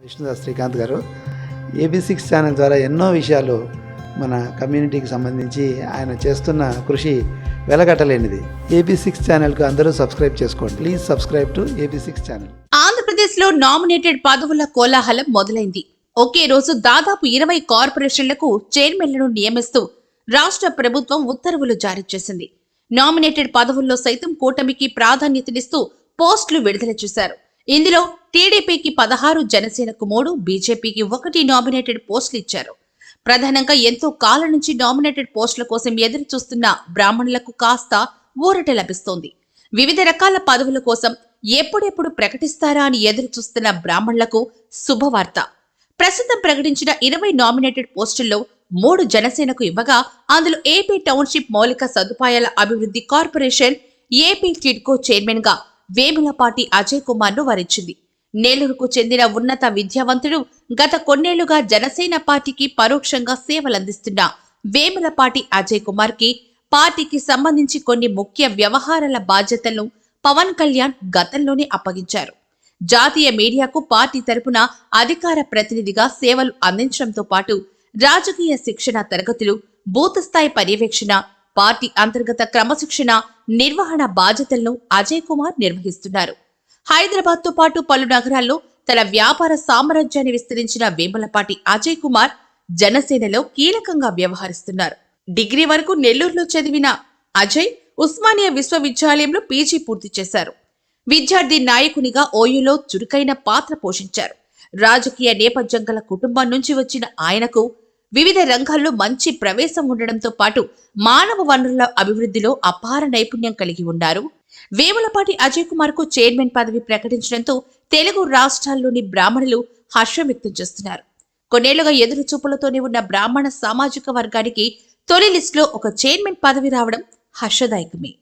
విష్ణుదాస్ శ్రీకాంత్ గారు AB6 channel ద్వారా ఎన్నో విషయాలు మన కమ్యూనిటీకి సంబంధించి ఆయన చేస్తున్న కృషి వెలగట్టలేనిది. AB6 ఛానల్కు అందరూ సబ్స్క్రైబ్ చేసుకోండి. Please subscribe to AB6 channel. ఆంధ్రప్రదేశ్లో నామినేటెడ్ పదవుల కోలాహలం మొదలైంది. ఒకే రోజు దాదాపు 20 కార్పొరేషన్లకు చైర్మన్లను నియమిస్తూ రాష్ట్ర ప్రభుత్వం ఉత్తర్వులు జారీ చేసింది. నామినేటెడ్ పదవుల్లో సైతం కూటమికి ప్రాధాన్యతనిస్తూ పోస్టులు విడుదల చేశారు. ఇందులో టీడీపీకి 16, జనసేనకు 3, బీజేపీకి 1 నామినేటెడ్ పోస్టులు ఇచ్చారు. ప్రధానంగా ఎంతో కాలం నుంచి నామినేటెడ్ పోస్టుల కోసం ఎదురు చూస్తున్న బ్రాహ్మణులకు కాస్త ఊరట లభిస్తోంది. వివిధ రకాల పదవుల కోసం ఎప్పుడెప్పుడు ప్రకటిస్తారా అని ఎదురు చూస్తున్న బ్రాహ్మణులకు శుభవార్త. ప్రస్తుతం ప్రకటించిన 20 నామినేటెడ్ పోస్టుల్లో 3 జనసేనకు ఇవ్వగా, అందులో ఏపీ టౌన్షిప్ మౌలిక సదుపాయాల అభివృద్ధి కార్పొరేషన్ ఏపీ టిడ్కో చైర్మన్ గా వేములపాటి అజయ్ కుమార్ ను వరించింది. నెల్లూరుకు చెందిన ఉన్నత విద్యావంతుడు, గత కొన్నేళ్లుగా జనసేన పార్టీకి పరోక్షంగా సేవలందిస్తున్న వేములపాటి అజయ్ కుమార్ కి పార్టీకి సంబంధించి కొన్ని ముఖ్య వ్యవహారాల బాధ్యతలను పవన్ కళ్యాణ్ గతంలోనే అప్పగించారు. జాతీయ మీడియాకు పార్టీ తరపున అధికార ప్రతినిధిగా సేవలు అందించడంతో పాటు రాజకీయ శిక్షణ తరగతులు, బూత్ స్థాయి పర్యవేక్షణ, పార్టీ అంతర్గత క్రమశిక్షణ, నిర్వహణ బాధ్యతలను అజయ్ కుమార్ నిర్వహిస్తున్నారు. హైదరాబాద్ తో పాటు పలు నగరాల్లో తన వ్యాపార సామ్రాజ్యాన్ని విస్తరించిన వేములపాటి అజయ్ కుమార్ జనసేనలో కీలకంగా వ్యవహరిస్తున్నారు. డిగ్రీ వరకు నెల్లూరులో చదివిన అజయ్ ఉస్మానియా విశ్వవిద్యాలయంలో పీజీ పూర్తి చేశారు. విద్యార్థి నాయకునిగా ఓయూలో చురుకైన పాత్ర పోషించారు. రాజకీయ నేపథ్యం గల కుటుంబం నుంచి వచ్చిన ఆయనకు వివిధ రంగాల్లో మంచి ప్రవేశం ఉండడంతో పాటు మానవ వనరుల అభివృద్ధిలో అపార నైపుణ్యం కలిగి ఉన్నారు. వేములపాటి అజయ్ కుమార్ కు చైర్మన్ పదవి ప్రకటించడంతో తెలుగు రాష్ట్రాల్లోని బ్రాహ్మణులు హర్షం వ్యక్తం చేస్తున్నారు. కొన్నేళ్లుగా ఎదురు చూపులతోనే ఉన్న బ్రాహ్మణ సామాజిక వర్గానికి తొలి లిస్టులో ఒక చైర్మన్ పదవి రావడం హర్షదాయకమే.